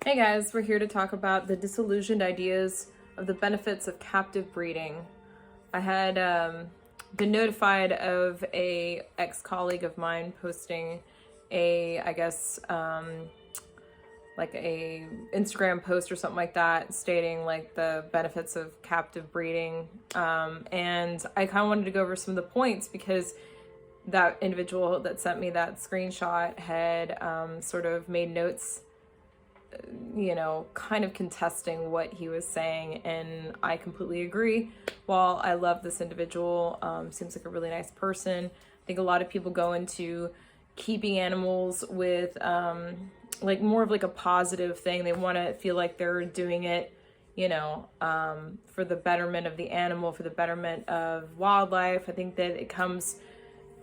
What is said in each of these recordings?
Hey guys, we're here to talk about the disillusioned ideas of the benefits of captive breeding. I had been notified of a ex-colleague of mine posting like a Instagram post or something like that, stating like the benefits of captive breeding. And I kind of wanted to go over some of the points because that individual that sent me that screenshot had sort of made notes, kind of contesting what he was saying, and I completely agree. While I love this individual, seems like a really nice person, I think a lot of people go into keeping animals with like more of like a positive thing. They want to feel like they're doing it, for the betterment of the animal, for the betterment of wildlife. I think that it comes,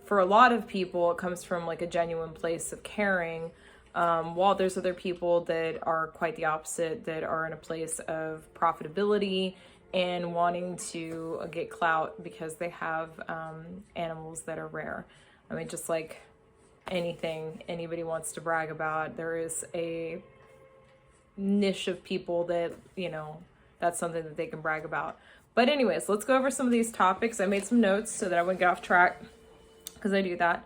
for a lot of people, it comes from like a genuine place of caring. While there's other people that are quite the opposite, that are in a place of profitability and wanting to get clout because they have animals that are rare. I mean, just like anything anybody wants to brag about, there is a niche of people that, that's something that they can brag about. But anyways, let's go over some of these topics. I made some notes so that I wouldn't get off track, because I do that.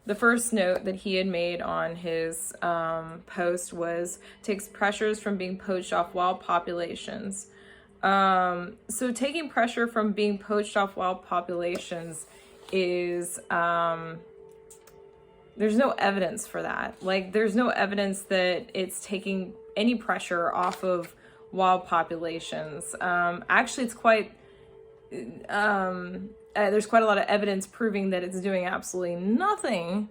The first note that he had made on his post was takes pressures from being poached off wild populations. So taking pressure from being poached off wild populations is, there's no evidence for that. Like, there's no evidence that it's taking any pressure off of wild populations. Actually, it's quite, there's quite a lot of evidence proving that it's doing absolutely nothing,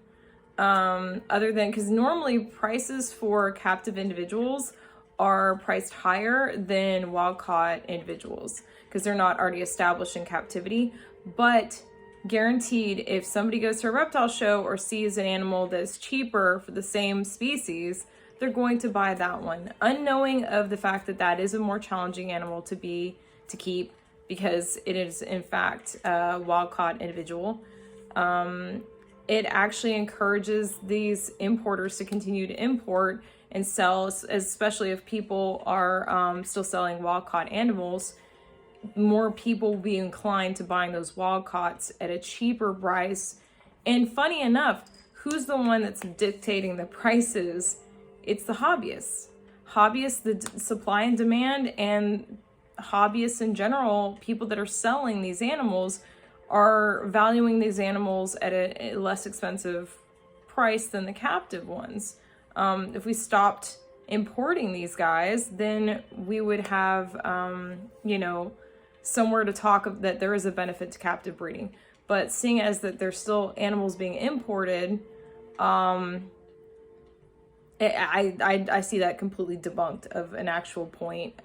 other than, because normally prices for captive individuals are priced higher than wild-caught individuals because they're not already established in captivity. But guaranteed, if somebody goes to a reptile show or sees an animal that's cheaper for the same species, they're going to buy that one, unknowing of the fact that that is a more challenging animal to keep, because it is in fact a wild-caught individual. It actually encourages these importers to continue to import and sell, especially if people are still selling wild-caught animals. More people will be inclined to buying those wild-caughts at a cheaper price. And funny enough, who's the one that's dictating the prices? It's the hobbyists. Hobbyists, the supply and demand, and hobbyists in general, people that are selling these animals, are valuing these animals at a less expensive price than the captive ones. If we stopped importing these guys, then we would have, somewhere to talk of that there is a benefit to captive breeding. But seeing as that there's still animals being imported, I see that completely debunked of an actual point.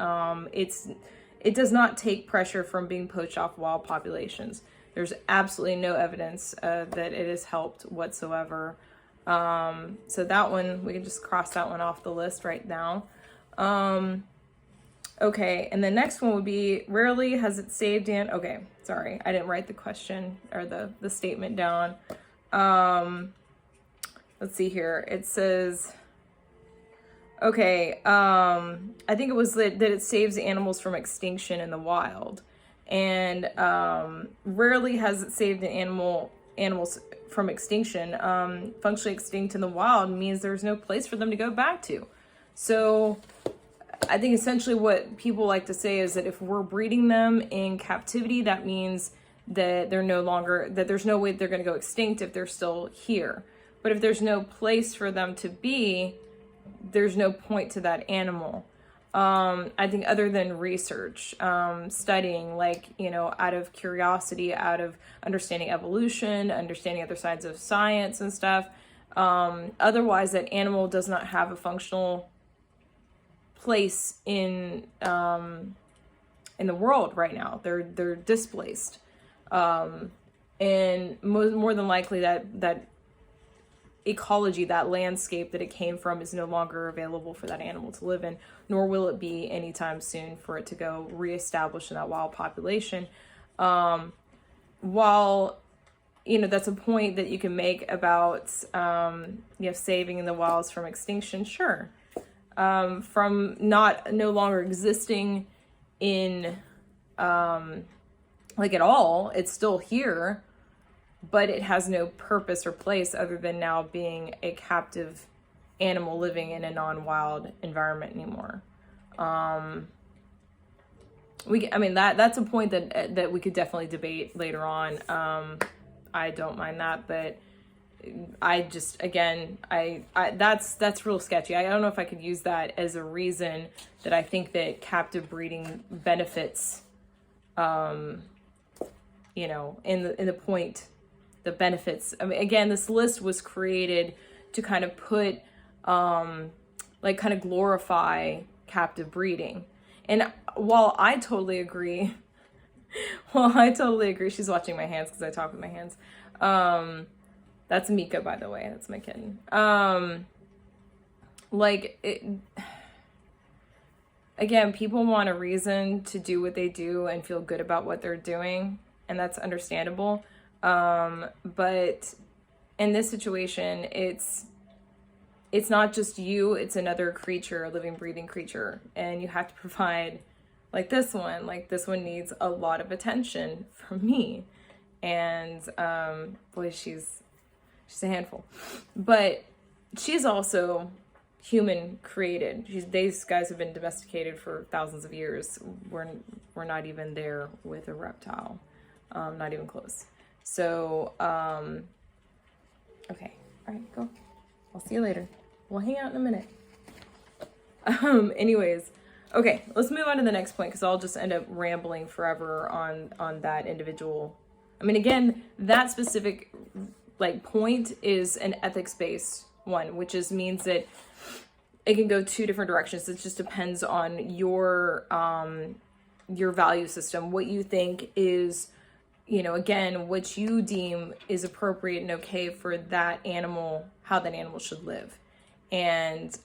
It does not take pressure from being poached off wild populations. There's absolutely no evidence that it has helped whatsoever. So that one, we can just cross that one off the list right now. Okay, and the next one would be, rarely has it saved okay, sorry, I didn't write the question or the statement down. Let's see here. It says, okay, I think it was that it saves animals from extinction in the wild. And rarely has it saved animals from extinction. Functionally extinct in the wild means there's no place for them to go back to. So I think essentially what people like to say is that if we're breeding them in captivity, that means that there's no way they're going to go extinct if they're still here. But if there's no place for them to be, there's no point to that animal. I think other than research, studying, like, out of curiosity, out of understanding evolution, understanding other sides of science and stuff. Otherwise, that animal does not have a functional place in the world right now. They're displaced. And more than likely that ecology, that landscape that it came from, is no longer available for that animal to live in, nor will it be anytime soon for it to go reestablish in that wild population. While, that's a point that you can make about, saving the wilds from extinction, sure. from no longer existing in like at all. It's still here, but it has no purpose or place other than now being a captive animal living in a non-wild environment anymore. I mean, that's a point that we could definitely debate later on. I don't mind that, but I just, again, that's real sketchy. I don't know if I could use that as a reason that I think that captive breeding benefits, you know, in the point, the benefits. I mean, again, this list was created to kind of put, like kind of glorify captive breeding. And while I totally agree, she's watching my hands because I talk with my hands. That's Mika, by the way. That's my kitten. Again, people want a reason to do what they do and feel good about what they're doing, and that's understandable. But in this situation, it's not just you, it's another creature, a living, breathing creature, and you have to provide, like this one needs a lot of attention from me. And boy, she's a handful, but she's also human created. These guys have been domesticated for thousands of years. We're not even there with a reptile, not even close. So okay, all right, go. I'll see you later. We'll hang out in a minute. Anyways, okay, let's move on to the next point because I'll just end up rambling forever on that individual. I mean, again, that specific like point is an ethics-based one, which just means that it can go two different directions. It just depends on your value system, what you think is, you know, again, what you deem is appropriate and okay for that animal, how that animal should live. And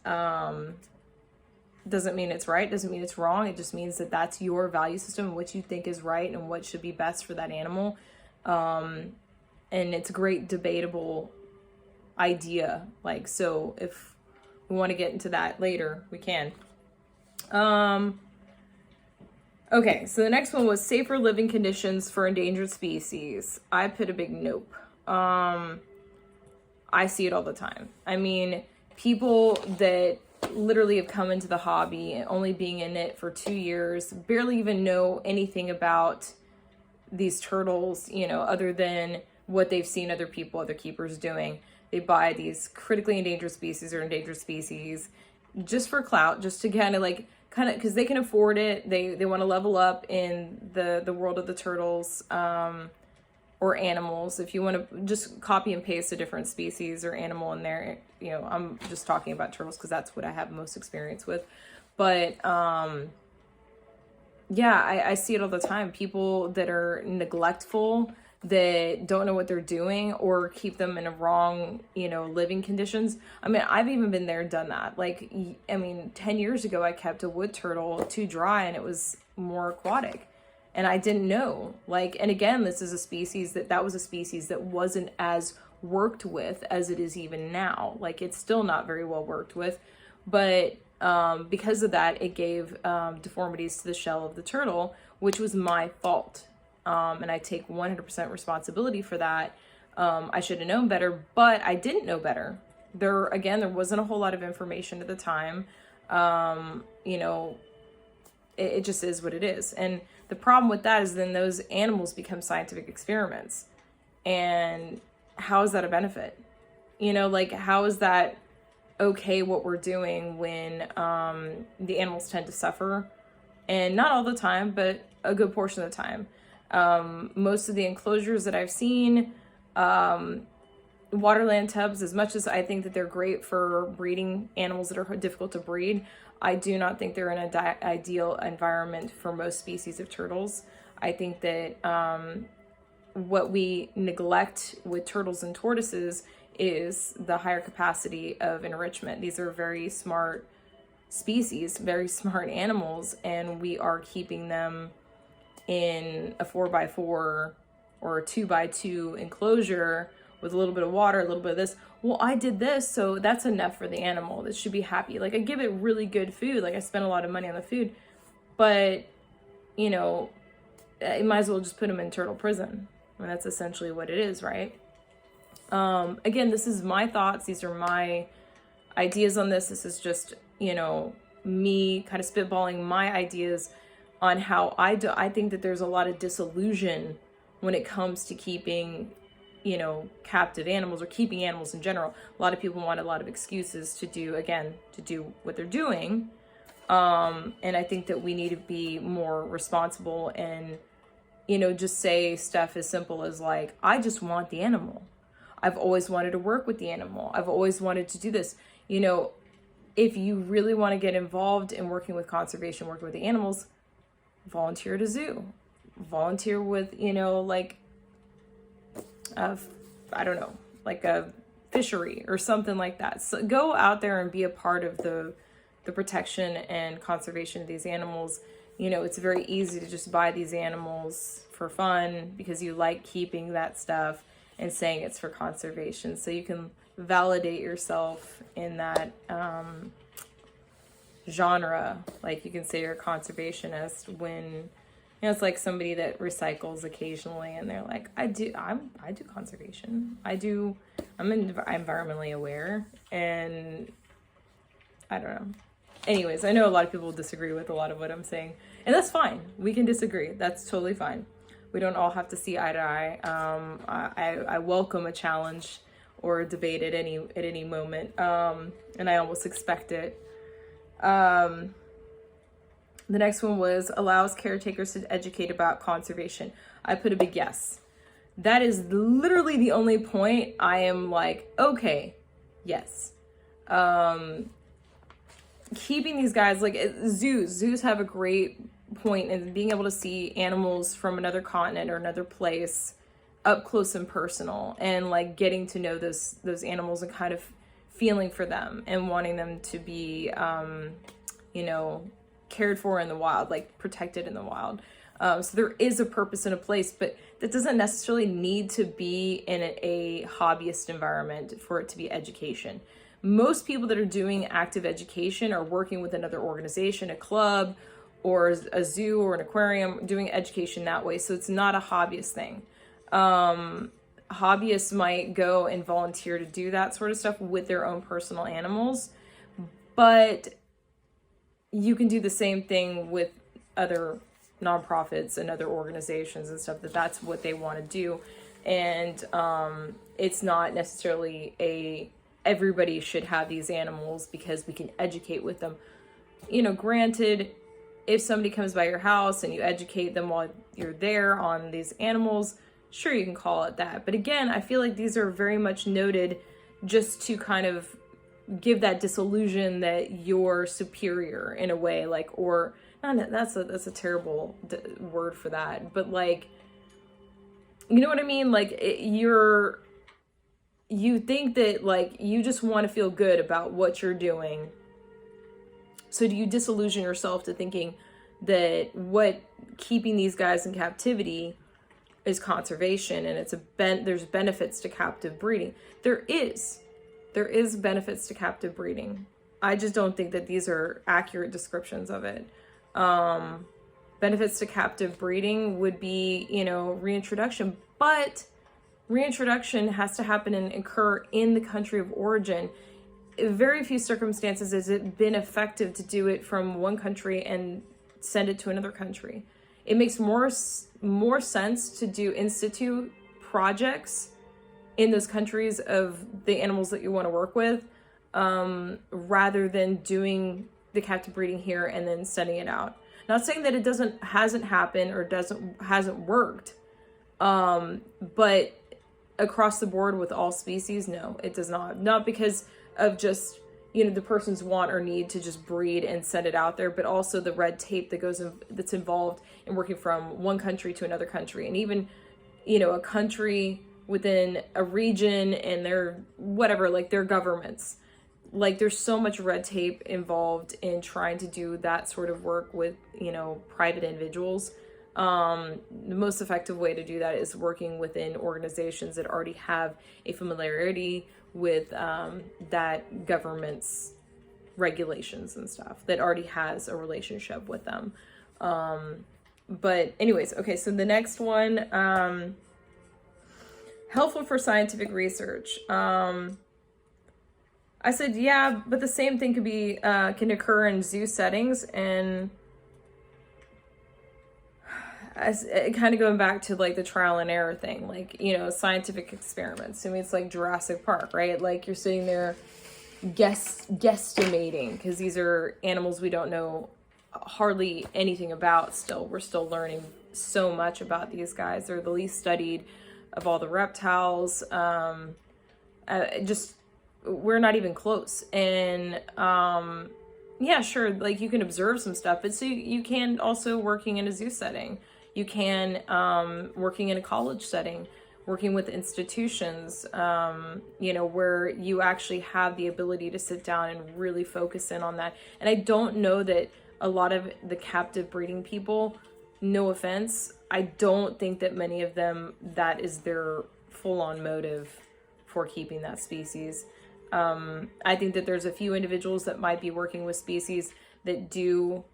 doesn't mean it's right, doesn't mean it's wrong. It just means that that's your value system, what you think is right and what should be best for that animal. And it's a great debatable idea. Like, so if we want to get into that later, we can. Okay, so the next one was safer living conditions for endangered species. I put a big nope. I see it all the time. I mean, people that literally have come into the hobby, only being in it for 2 years, barely even know anything about these turtles, you know, other than what they've seen other people, other keepers doing. They buy these critically endangered species or endangered species just for clout, just to kind of because they can afford it. They want to level up in the world of the turtles, or animals. If you want to just copy and paste a different species or animal in there, you know, I'm just talking about turtles because that's what I have most experience with. But yeah, I see it all the time. People that are neglectful, that don't know what they're doing, or keep them in a wrong, you know, living conditions. I mean, I've even been there, done that. Like, I mean, 10 years ago, I kept a wood turtle too dry and it was more aquatic. And I didn't know. Like, and again, this is a species that was a species that wasn't as worked with as it is even now. Like, it's still not very well worked with. But because of that, it gave deformities to the shell of the turtle, which was my fault. And I take 100% responsibility for that. I should have known better, but I didn't know better. There wasn't a whole lot of information at the time. You know, it just is what it is. And the problem with that is then those animals become scientific experiments. And how is that a benefit? You know, like, how is that okay what we're doing when the animals tend to suffer? And not all the time, but a good portion of the time. Most of the enclosures that I've seen, waterland tubs, as much as I think that they're great for breeding animals that are difficult to breed, I do not think they're in an ideal environment for most species of turtles. I think that what we neglect with turtles and tortoises is the higher capacity of enrichment. These are very smart species, very smart animals, and we are keeping them in a 4x4 or a 2x2 enclosure with a little bit of water, a little bit of this. Well, I did this, so that's enough for the animal. It should be happy. Like, I give it really good food. Like, I spend a lot of money on the food, but, you know, you might as well just put them in turtle prison. I mean, that's essentially what it is, right? Again, this is my thoughts. These are my ideas on this. This is just, you know, me kind of spitballing my ideas on how I think that there's a lot of disillusion when it comes to keeping, you know, captive animals or keeping animals in general. A lot of people want a lot of excuses to do what they're doing. And I think that we need to be more responsible and, you know, just say stuff as simple as like, I just want the animal. I've always wanted to work with the animal. I've always wanted to do this. You know, if you really want to get involved in working with conservation, working with the animals, volunteer at a zoo, volunteer with, you know, like, I don't know, like a fishery or something like that. So go out there and be a part of the protection and conservation of these animals. You know, it's very easy to just buy these animals for fun because you like keeping that stuff and saying it's for conservation. So you can validate yourself in that genre. Like, you can say you're a conservationist when, you know, it's like somebody that recycles occasionally and they're like, I do conservation. I'm environmentally aware, and I don't know. Anyways, I know a lot of people disagree with a lot of what I'm saying, and that's fine. We can disagree. That's totally fine. We don't all have to see eye to eye. I welcome a challenge or a debate at any moment, and I almost expect it. The next one was allows caretakers to educate about conservation. I put a big yes. That is literally the only point I am like, okay, yes. Keeping these guys, like zoos have a great point in being able to see animals from another continent or another place up close and personal, and like getting to know those animals and kind of feeling for them and wanting them to be, you know, cared for in the wild, like protected in the wild. So there is a purpose and a place, but that doesn't necessarily need to be in a hobbyist environment for it to be education. Most people that are doing active education are working with another organization, a club, or a zoo or an aquarium, doing education that way. So it's not a hobbyist thing. Hobbyists might go and volunteer to do that sort of stuff with their own personal animals, but you can do the same thing with other nonprofits and other organizations and stuff, that's what they want to do. And it's not necessarily everybody should have these animals because we can educate with them. You know, granted, if somebody comes by your house and you educate them while you're there on these animals, sure, you can call it that. But again, I feel like these are very much noted just to kind of give that disillusion that you're superior in a way, like, or not, that's a terrible word for that, but like, you know what I mean? Like, you think that like you just want to feel good about what you're doing. So do you disillusion yourself to thinking that what keeping these guys in captivity is conservation, and there's benefits to captive breeding? There is benefits to captive breeding. I just don't think that these are accurate descriptions of it. Benefits to captive breeding would be, you know, reintroduction, but reintroduction has to happen and occur in the country of origin. In very few circumstances has it been effective to do it from one country and send it to another country. It makes more sense to do in situ projects in those countries of the animals that you want to work with, rather than doing the captive breeding here and then sending it out. Not saying that it hasn't happened or hasn't worked, but across the board with all species, no, it does not. Not because of just, you know, the person's want or need to just breed and send it out there, but also the red tape that's involved in working from one country to another country, and even, you know, a country within a region and their whatever, like their governments. Like, there's so much red tape involved in trying to do that sort of work with, you know, private individuals. The most effective way to do that is working within organizations that already have a familiarity with that government's regulations and stuff, that already has a relationship with them. But anyways, okay, so the next one, helpful for scientific research. I said, yeah, but the same thing can occur in zoo settings, and as kind of going back to like the trial and error thing, like, scientific experiments. I mean, it's like Jurassic Park, right? Like you're sitting there guesstimating, because these are animals we don't know hardly anything about still. We're still learning so much about these guys. They're the least studied of all the reptiles. We're not even close. And yeah, sure, like you can observe some stuff, but so you can also working in a zoo setting. You can working in a college setting, working with institutions, where you actually have the ability to sit down and really focus in on that. And I don't know that a lot of the captive breeding people, no offense, I don't think that many of them, that is their full-on motive for keeping that species. I think that there's a few individuals that might be working with species that do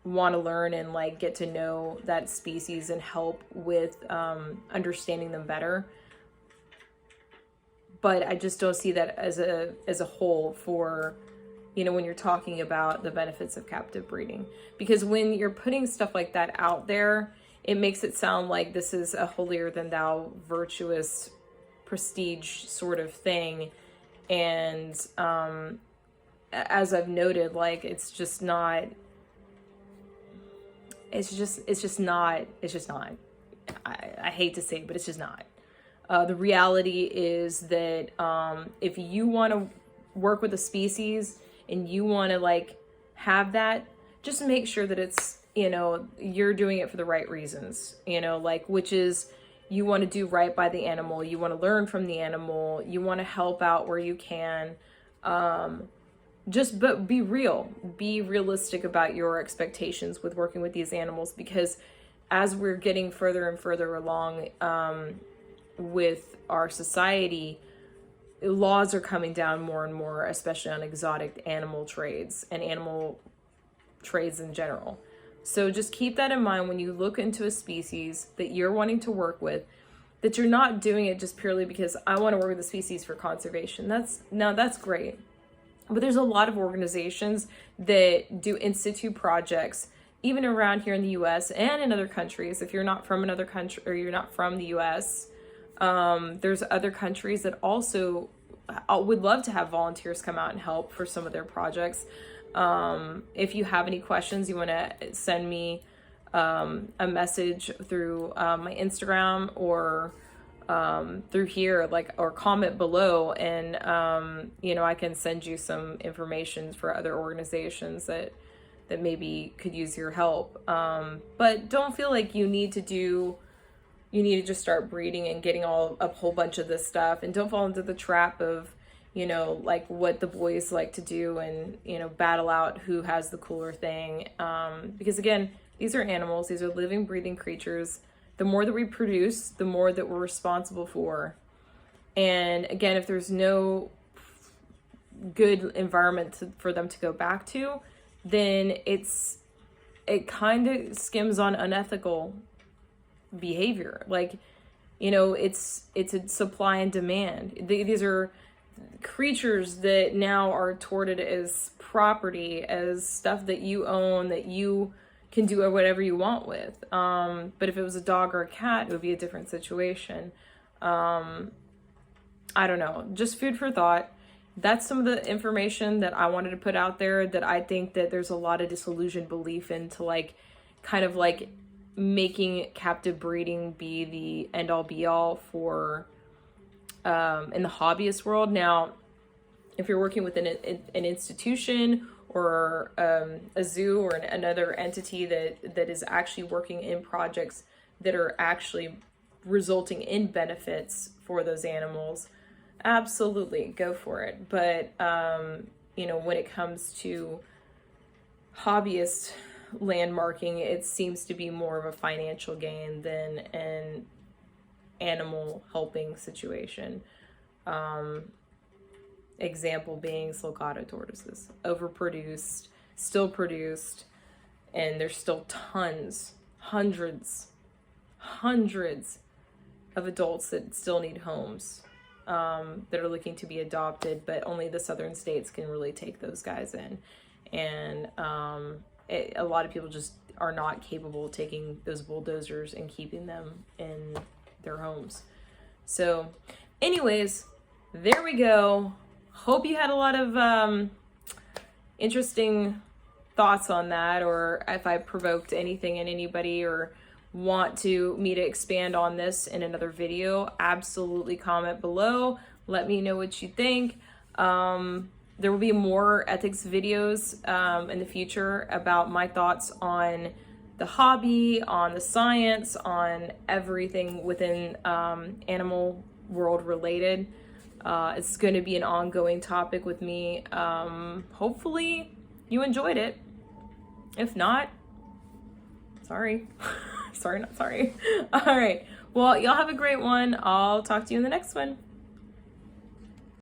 want to learn and like get to know that species and help with understanding them better. But I just don't see that as a whole for, when you're talking about the benefits of captive breeding. Because when you're putting stuff like that out there, it makes it sound like this is a holier than thou, virtuous, prestige sort of thing. And as I've noted, like it's just not. I hate to say it, but it's just not. The reality is that if you want to work with a species and you want to like have that, just make sure that it's, you're doing it for the right reasons, which is you want to do right by the animal. You want to learn from the animal. You want to help out where you can. But be real, be realistic about your expectations with working with these animals, because as we're getting further and further along with our society, laws are coming down more and more, especially on exotic animal trades and animal trades in general. So just keep that in mind when you look into a species that you're wanting to work with, that you're not doing it just purely because I want to work with the species for conservation. That's great. But there's a lot of organizations that do institute projects, even around here in the US and in other countries. If you're not from another country or you're not from the US, there's other countries that also would love to have volunteers come out and help for some of their projects. If you have any questions, you want to send me a message through my Instagram or through here, or comment below, and I can send you some information for other organizations that maybe could use your help. But don't feel like you need to just start breeding and getting a whole bunch of this stuff, and don't fall into the trap of like what the boys like to do and battle out who has the cooler thing, because again, these are animals, these are living, breathing creatures. The more that we produce, the more that we're responsible for. And again, if there's no good environment for them to go back to, then it kind of skims on unethical behavior. Like, it's a supply and demand. These are creatures that now are torted as property, as stuff that you own, that you can do whatever you want with. But if it was a dog or a cat, it would be a different situation. I don't know, just food for thought. That's some of the information that I wanted to put out there, that I think that there's a lot of disillusioned belief into kind of making captive breeding be the end all be all for in the hobbyist world. Now, if you're working with an institution or a zoo or another entity that is actually working in projects that are actually resulting in benefits for those animals, absolutely go for it. But when it comes to hobbyist landmarking, it seems to be more of a financial gain than an animal helping situation. Example being sulcata tortoises, overproduced, still produced, and there's still tons, hundreds of adults that still need homes, that are looking to be adopted, but only the southern states can really take those guys in. And a lot of people just are not capable of taking those bulldozers and keeping them in their homes. So anyways, there we go. Hope you had a lot of interesting thoughts on that, or if I provoked anything in anybody, or want me to expand on this in another video, absolutely comment below. Let me know what you think. There will be more ethics videos in the future about my thoughts on the hobby, on the science, on everything within animal world related. It's going to be an ongoing topic with me. Hopefully you enjoyed it. If not, sorry. Sorry, not sorry. All right. Well, y'all have a great one. I'll talk to you in the next one.